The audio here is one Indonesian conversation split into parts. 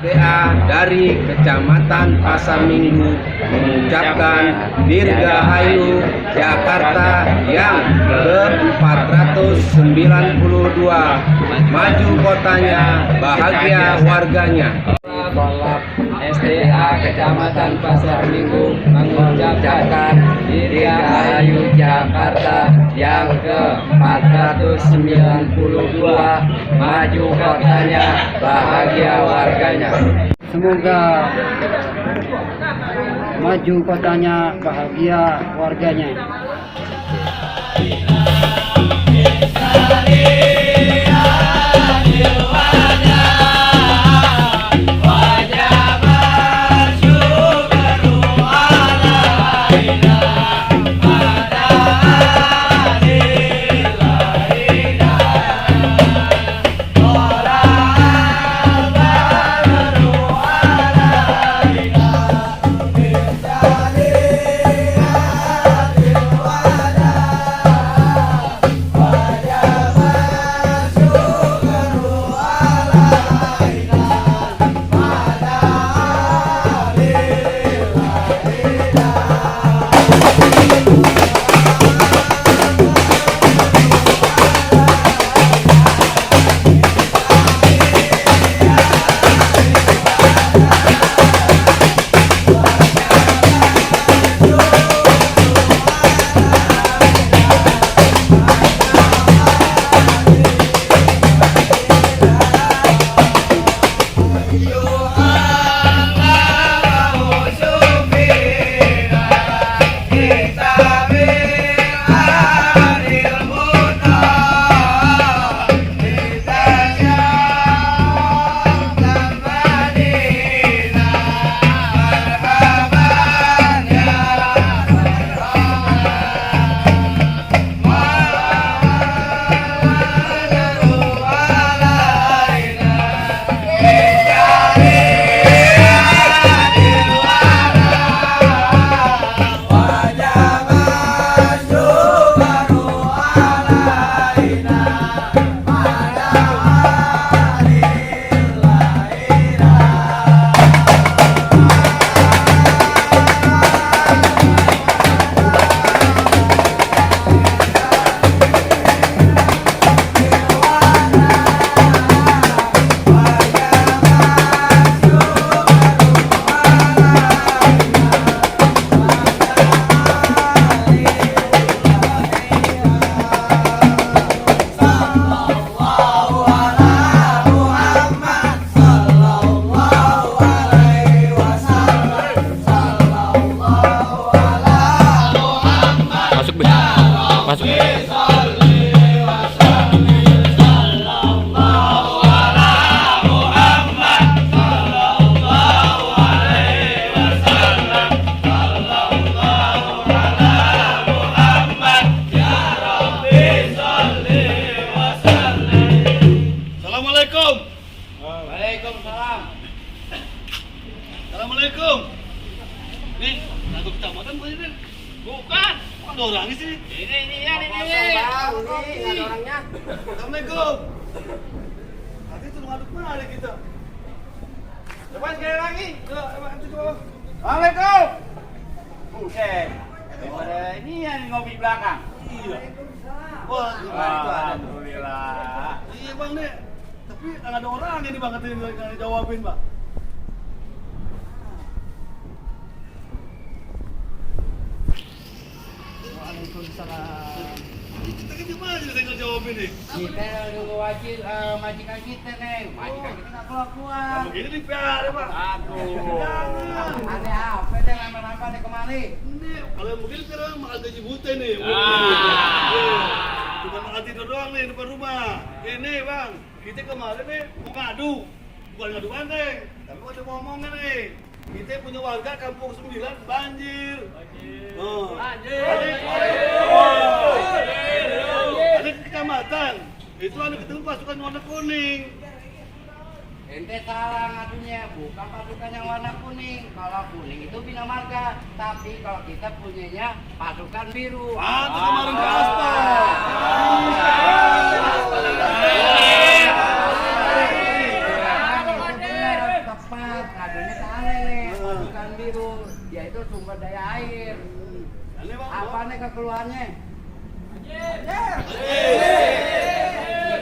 PA dari Kecamatan Pasar Minggu mengucapkan Dirgahayu Jakarta yang ke-492. Maju kotanya, bahagia warganya. Kolab SDA Kecamatan Pasar Minggu mengucapkan Dirgahayu Jakarta yang ke-492. Maju kotanya, bahagia warganya. Semoga maju kotanya, bahagia warganya. Masuk. Assalamualaikum. Waalaikumsalam. Assalamualaikum. Nih, lagu kecamatan bukan ini? Bukan. Kok ada orangnya sih? Ini ya, ini. Ada orangnya. Assalamualaikum. Tadi tuh ngaduk mana kita? Coba sekali lagi. Coba. Assalamualaikum. Buset. Daripada ini yang ngopi belakang. Iya. Wah, gimana itu ada? Alhamdulillah. Iya bang nih. Tapi nggak ada orangnya nih bang, katanya nggak dijawabin bang. Waalaikumsalam. Kita kan gimana sih saya nggak jawabin nih? Kita nunggu wajib majikan kita nih. Majikan kita nggak keluar. Nah, begini di PR ya bang. Aduh. Jangan. Ada apa deh nambah-nambah deh kemari? Ini kalau mungkin sekarang makan gaji buta nih. Cuma makan tidur doang nih depan rumah. Ini bang, kita kemarin nih mau ngadu, bukan ngadu banteng, tapi ada ngomongnya nih. Kita punya warga Kampung 9 banjir. Oh. Ada kecamatan. Itu ada ketemu pasukan warna kuning. Ente salah ngadunya, bukan pasukan yang warna kuning. Kalau kuning itu Bina Marga, tapi kalau kita punyanya pasukan biru. Itu kemarin ke aspal. tepat, ngadunya ke aneh nih, pasukan biru, yaitu sumber daya air. Aneh bang. Apa nih kekeluarnya? Ini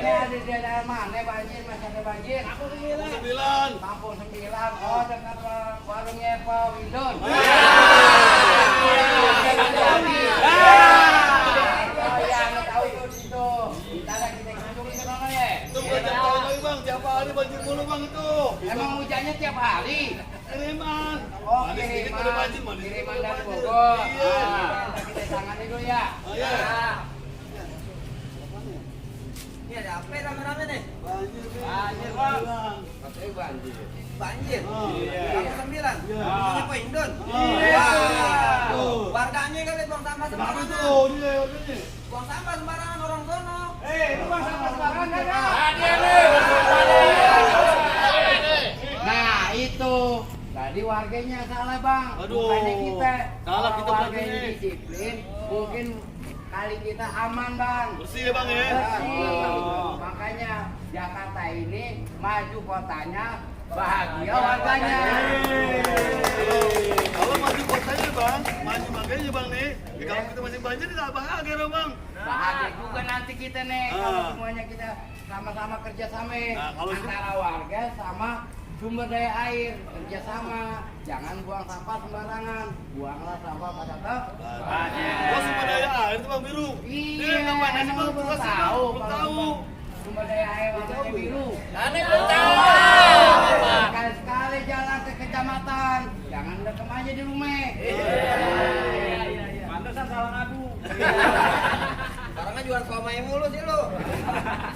ada di daerah mana banjir, masih ada banjir? Kampung 9. Kampung 9, oh dekat warungnya Pak Windon. Oh iya, nggak tahu itu situ. Kita ada kita kunjungi ke sana ya. Itu bukan tiap tahun lagi bang, tiap hari banjir mulu bang itu. Emang hujannya tiap hari? Kiriman. Oh, Ada sedikit kiriman. ada banjir, mana sedikit Kiriman ada dari banjir. Bogor. Iya. Kita tangani dulu ya. Oh, iya. Ini ada apa rame-rame nih? Banjir Banjir, Bang. bang. Katanya banjir. Banjir. Oh, iya. Kampung 9. Iya. Ini Pak Indon. Iya. Tuh. Warganya kali buang sampah Kenapa sembarangan. tuh? Ini warganya. Buang sampah sembarangan orang sono. Itu bang sampah sembarangan kan? Nah itu tadi warganya salah bang. Aduh. Bukannya kita. Salah Kalau kita warga berarti ini nih. disiplin, mungkin kali kita aman bang. Bersih ya bang ya? Bersih. Makanya Jakarta ini maju kotanya, bahagia warganya. Kalau maju kotanya bang, maju makanya bang nih. Kalau kita masih banjir tidak bahagia dong bang. Bahagia juga nanti kita nih kalau Ah. semuanya kita sama-sama kerjasama Nah, kalau itu- antara warga sama sumber daya air kerjasama. Jangan buang sampah sembarangan, buanglah sampah pada tempatnya. Oh sumber daya air itu bang biru. Iya, ngapain aja emang bang? lu belum Jelasin, tahu Bang. Belum kalau tahu. sumber daya air warnanya biru. Aneh belum tahu. Sekali-sekali jalan ke kecamatan, jangan dekem aja di rumah. Pantesan salah ngadu. Orangnya jual somai mulu sih lu.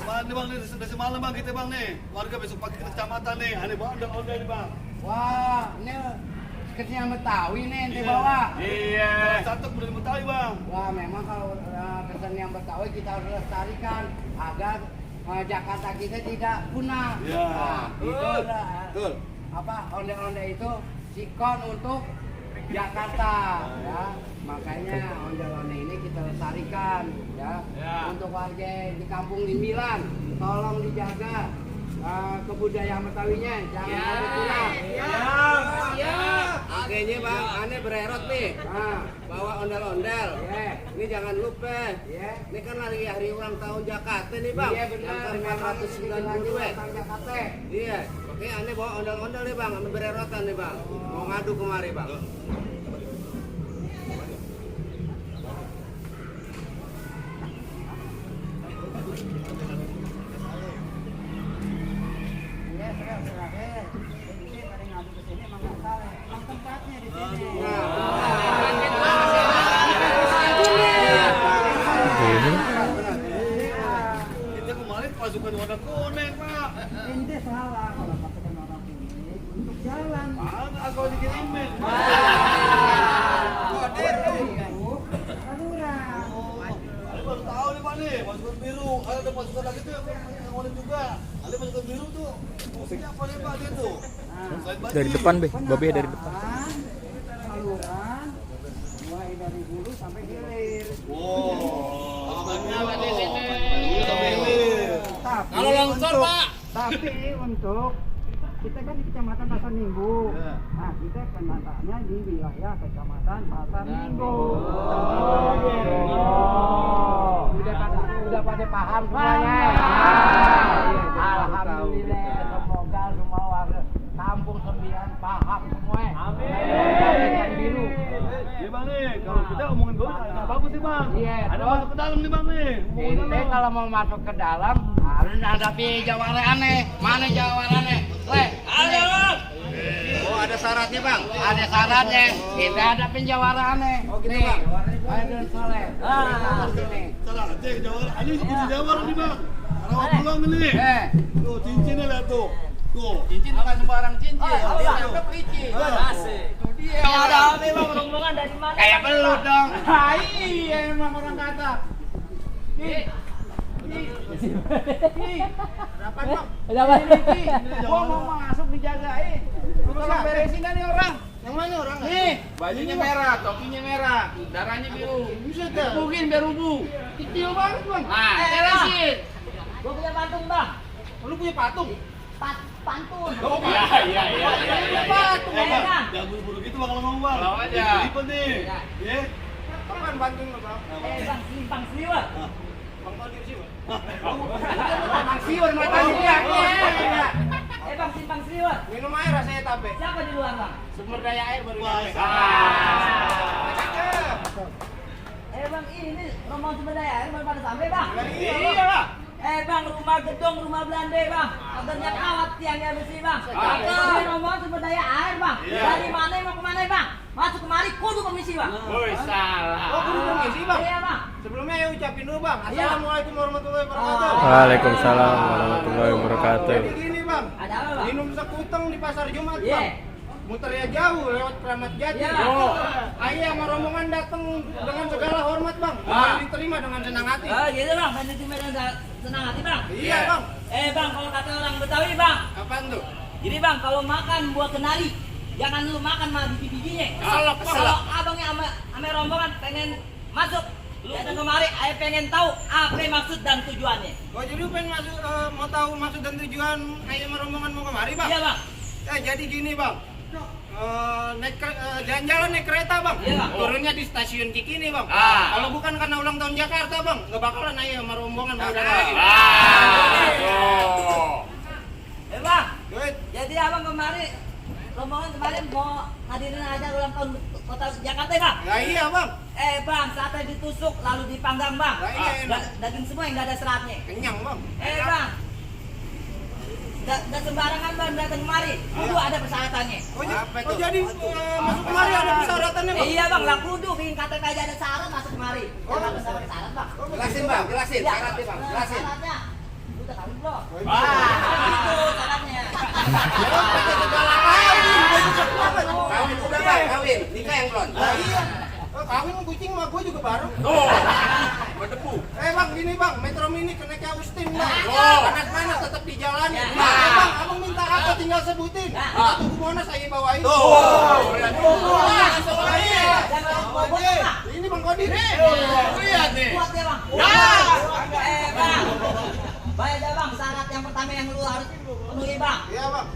Bang, nih bang, nih dari semalam bang kita bang nih. Warga besok pagi ke kecamatan nih. Aneh bang, ondel-ondel nih bang. Wah, ini kesenian Betawi nih ente bawa. Iya. Satu udah Betawi bang. Wah, memang kalau kesenian Betawi kita harus lestarikan agar Jakarta kita tidak punah. Iya. Nah, itu Betul. apa ondel-ondel itu sikon untuk Jakarta ya. Makanya ondel-ondel ini kita lestarikan ya. Untuk warga di Kampung 9 tolong dijaga kebudayaan Betawinya jangan sampai punah. Kayaknya bang, aneh bererot nih. Nah, Bawa ondel-ondel. ya. Ini jangan lupa. Ya. Ini kan lagi hari ulang tahun Jakarta nih bang. Iya benar, Yang memang ke-492. tentang Jakarta. Iya. Oke, aneh bawa ondel-ondel nih bang. Aneh bererotan nih bang. Mau ngadu kemari bang. Iya, sudah. Ini pada ngadu ke sini emang nggak salah. Emang tempatnya di sini. Kita kemarin pasukan warna kuning pak. Ente salah kalau pasukan orang kuning untuk jalan. Mana aku dikirimin? Saluran. Ada baru tahu nih pak nih, pasukan biru. Ada pasukan lagi tuh yang warna juga. Ada pasukan biru tuh. Maksudnya apa nih pak dia tuh? Selain banjir. Dari depan, Be. Babe dari depan. Saluran. Mulai dari hulu sampai hilir. Wow. Pasukannya di sini. Tapi Kalau longsor, untuk- Pak. Tapi untuk kita kan di Kecamatan Pasar Minggu. Ya. Nah, kita kenatannya di wilayah Kecamatan Pasar Minggu. Udah pada paham semuanya. Alhamdulillah, semoga semua warga Kampung 9 paham semua. Amin. Biru. Iya bang nih, kalau kita omongin gue nggak bagus sih bang. Iya, Ada terus? masuk ke dalam nih bang nih. Omongin Ente dulu. kalau mau masuk ke dalam harus hadapi jawara aneh. Mana jawara aneh? Ada bang. Oh ada syaratnya bang. Ada syaratnya. Kita hadapin jawara aneh. Nih, ayo dan soleh. Sini. Salah aja jawar. Ini seperti jawar nih bang. Rawat belum ini. Tuh cincinnya lihat tuh. Tuh. Cincin bukan sembarang cincin. Dia cakep licin. Itu dia. Ada apa bang? Rombongan dari mana? Kayak belut dong. Iya emang orang kata. Berapa bang? Berapa? Gua mau masuk dijagain. Lu tolong beresin kan nih orang. Yang mana orang? Nih, Bajunya merah, topinya merah, darahnya biru. mungkin biar rubuh. Kecil banget bang. Nah, beresin. Gua punya patung bang. Lu punya patung? pantun. Oh, iya. Jangan buru-buru gitu bang kalau ngomong bang. Kalau aja. Ribet nih. Ya. Kapan bantuin lo bang? Bang simpang seliwet. Bang Kodir sih bang. Bang Siun matanya dia. Bang simpang seliwet. Minum air rasanya tape. Siapa di luar bang? Sumber daya air baru Wah, nyampe. Bang ini rombongan sumber daya air baru pada sampai bang. Iya bang. Bang rumah gedung rumah Belanda bang. Agarnya kawat tiangnya besi bang. Ini rombongan sumber daya air bang. Dari mana mau kemana bang? Masuk kemari kudu permisi bang. Woi salah. Oh kudu permisi bang. Iya bang. Sebelumnya ya ucapin dulu bang. Assalamualaikum warahmatullahi wabarakatuh. Waalaikumsalam warahmatullahi wabarakatuh. Jadi gini bang. Ada apa bang? Minum sekuteng di pasar Jumat Iya. bang. Muternya jauh lewat Kramat Jati. Iya. Ayah sama rombongan datang dengan segala hormat bang. Diterima dengan senang hati. Gitu bang. Dan diterima dengan senang hati bang. Iya bang. Bang kalau kata orang Betawi bang. Apaan tuh? Jadi bang kalau makan buah kenari jangan lu makan mah biji-bijinya. Kalau abangnya sama rombongan pengen masuk datang kemari, ayah pengen tahu apa maksud dan tujuannya. Oh jadi lu pengen masuk, mau tahu maksud dan tujuan ayah sama rombongan mau kemari bang? Iya bang. Jadi gini bang. Jalan-jalan naik kereta bang, Iya. turunnya di stasiun Cikini bang. Kalau bukan karena ulang tahun Jakarta bang, nggak bakalan ayah sama rombongan mau datang lagi. Bang, Duit. jadi abang rombongan kemarin mau hadirin aja ulang tahun kota Jakarta bang. Nah iya bang, Bang, sate ditusuk lalu dipanggang bang. Nah, iya, enak. Daging semua yang nggak ada seratnya. kenyang bang. Bang, nggak sembarangan bang datang kemari. Kudu ada persyaratannya. Jadi masuk kemari ada persyaratannya bang? Iya bang, lah kudu bikin KTP aja ada syarat masuk kemari. Jangan ada syarat bang. Jelasin bang, jelasin Iya, syaratnya bang, jelasin. Syaratnya. Udah kawin belum? Wah. Itu syaratnya. Kawin udah bang, kawin. Nikah yang belum. Iya. Kawin kucing mah gue juga bareng. Berdebu. Bang gini bang, Metro Mini kena ke Austin bang. Oh. Panas-panas tetap di jalan. Ya. Bang, abang minta apa tinggal sebutin. Kita tunggu Monas saya bawain. Langsung aja. Jangan bawa bang. Ini bang Kodir. Lihat nih. Kuat ya bang. Bang. Baik dah bang, syarat yang pertama yang lu harus penuhi bang. Iya bang.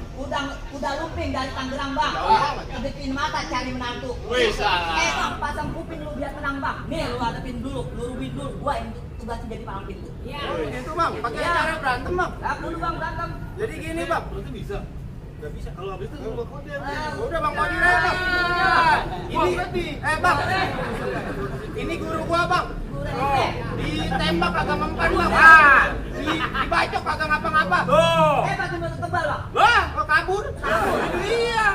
Udah lumping dari Tangerang bang. Jauh banget. Kedepin mata cari menantu. Wih, salah. Bang, pasang kuping lu biar tenang bang. Nih lu hadapin dulu, lu rubuhin dulu. Gua yang tugas jadi palang pintu. Iya. Itu bang, pakai Iya. cara berantem bang. Lah kudu bang berantem. Jadi gini bang. Berarti bisa. Gak bisa. Kalau habis itu gua Kodir. Udah bang Kodir aja bang. Ini, bang. Ini guru gua bang. Ditembak kagak mempan bang. Dibacok kagak ngapa-ngapa. Batu batu tebal bang. Wah, kok kabur? Itu iya.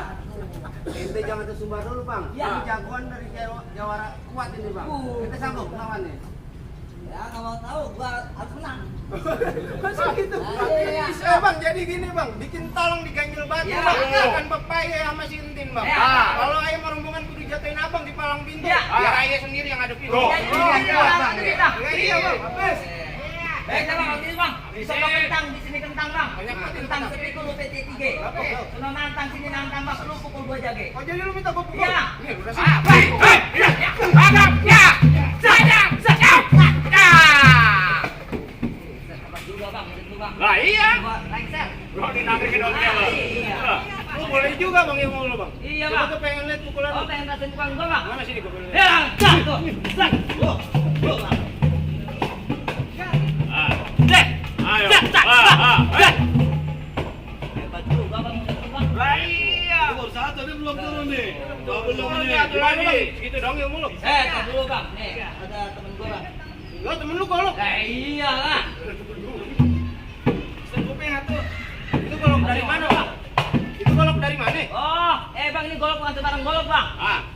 Ente jangan tersumbar dulu bang. Iya. Ini jagoan dari Jawara kuat ini bang. Kita sanggup lawannya. Ya nggak mau tahu, gua harus menang. Masa gitu? Iya. Bang, jadi gini bang, bikin tolong diganjil batu Iya. bang, akan pepaya sama si Entin bang. Iya. Kalau ayah sama rombongan kudu jatuhin abang di palang pintu, Iya. biar ayah sendiri yang ngadepin. Iya, bang. Iya bang, habis. Baik bang, habis bang. Sono kentang di sini kentang bang. Banyak banget Kentang sepiku lu PT3. Sono nantang sini nantang bang, lu pukul gua jage. Oh jadi lu minta gua pukul? Iya. Nih, udah sih. Juga bang, itu bang. Nah iya. Gua lengser. Gua dinamaikin hotel. Iya. Lu boleh juga bang ilmu lu bang. Iya, Coba Bang. tuh pengen lihat pukulan Oh lu. pengen rasain tukang gua bang. Mana sini gua boleh lihat. Ya, dah tuh. Sak. Ayo. Hebat juga bang. Bang. Lah iya. Itu baru satu, ini belum turun nih. Belum nih. Satu lagi bang, gitu dong ilmu lu. Tar dulu bang. Nih, ada temen gua bang. Lo temen lu golok. Lah iyalah. Kuping atuh. Itu golok dari mana bang? Itu golok dari mana? Oh, bang ini golok bukan sembarang golok bang.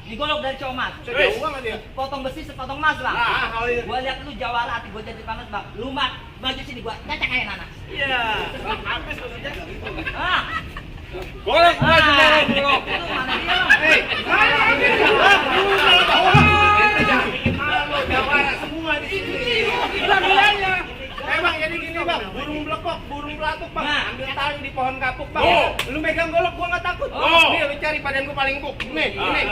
Ini golok dari Comas. Sejauh banget dia. Potong besi sepotong emas bang. Hal itu. Gua lihat lu Jawara hati gua jadi panas bang. Lu mat baju sini gua cacak kayak nanas. Iya. Habis maksudnya. Ah. Golok gua sembarang golok. golok. Itu mana dia bang? Itu jangan bikin malu, Jawara semua di sini. Bang, jadi gini bang, burung blekok, burung pelatuk bang, Nah. ambil tali di pohon kapuk bang. Oh. Lu megang golok gua nggak takut. Oh. Nih lu cari badan gua paling empuk. Nih, ini.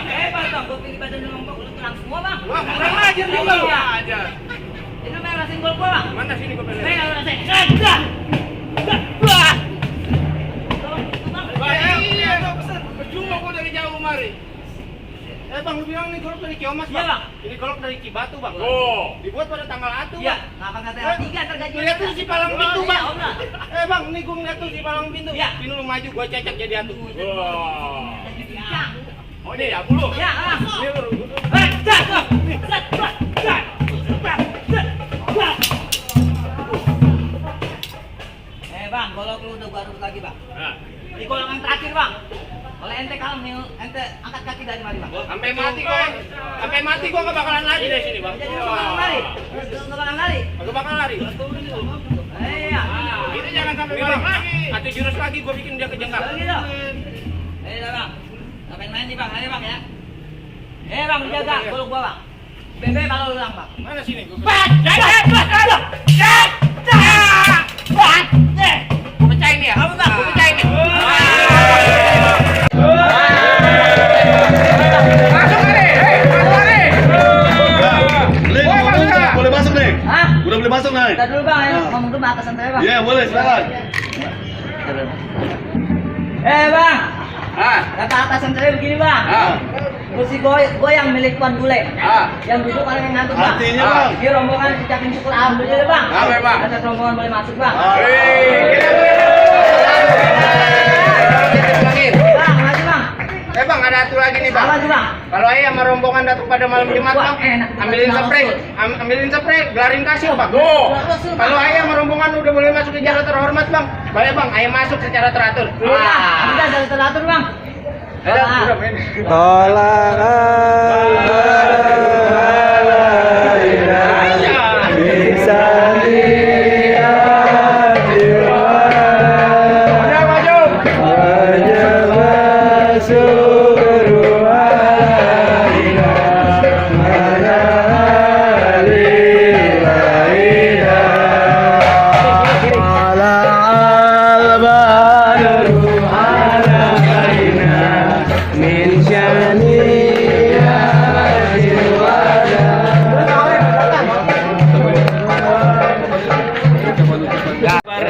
Hebat bang, gua pilih badan lu ngomong lu tenang semua bang. Wah, kurang ajar nih bang. Iya. Aja. Ini main rasain golok gua bang. Mana sini gua pilih. Main rasain. Gadah. Wah. Bang, lu bilang ini golok dari Ciomas, Iya, Bang. Bang. Ini golok dari Cibatu, Bang. Oh. Dibuat pada tanggal 1, Iya, Bang. ngapa nggak tanggal 3 tergaji? Lihat tuh si palang pintu, Iya, Bang. Om lah. Bang, ini gua ngeliat tuh si palang pintu. Iya. Ini lu maju, gua cecek jadi atu. Wah. Ya. Oh ini ya, bulu. Ya, ah. Ini lu. Bang, golok lu udah gua urut lagi, Bang. Nah. Di golongan terakhir, Bang. Kalau ente kalah nih, ente angkat kaki dari mari, Bang. Sampai mati gua. Sampai mati gua enggak bakalan lari dari sini, Bang. Jadi lu bakalan lari. Lu bakalan lari. Gua bakal lari. Iya. Itu jangan sampai balik lagi. Atau jurus lagi gua bikin dia kejengkak. Kalau gitu. Dah, Bang. Ngapain main nih, Bang? Ayo, Bang ya. Bang, jaga golok gua, Bang. Bebe kalau ulang, Bang. Mana sini? Pecahin ya, kamu Bang, pecahin ya. Boleh masuk nih. Hah? Udah boleh masuk nih. Kita dulu Bang, ayo ngomong dulu atasan saya, Bang. Iya, boleh, silakan. Bang. Kata atasan saya begini, Bang. Kursi goyang milik Tuan Bule. Yang duduk orang yang ngantuk, Bang. Artinya, Bang? Ini rombongan ucapin syukur alhamdulillah, Bang. Amin, Bang. Kata rombongan boleh masuk, Bang. Bang, maju, Bang. Bang, ada atu lagi nih, Bang. Apa sih, Bang? Kalau ayah sama rombongan datang pada malam Jumat, Wah, Bang, enak. ambilin spray, ambilin spray, gelarin kasih, Bang. Kalau ayah sama rombongan udah boleh masuk ke jalan terhormat, Bang. Boleh, Bang, ayah masuk secara teratur. Kita jalan teratur, Bang. Udah, men. Udah, maju.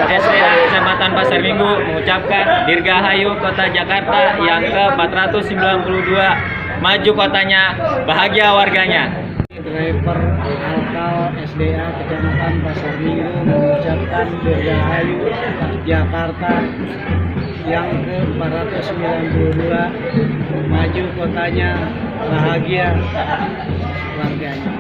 SDA Kecamatan Pasar Minggu mengucapkan Dirgahayu Kota Jakarta yang ke-492. Maju kotanya, bahagia warganya. Driver Alkal SDA Kecamatan Pasar Minggu mengucapkan Dirgahayu Jakarta yang ke-492. Maju kotanya, bahagia warganya.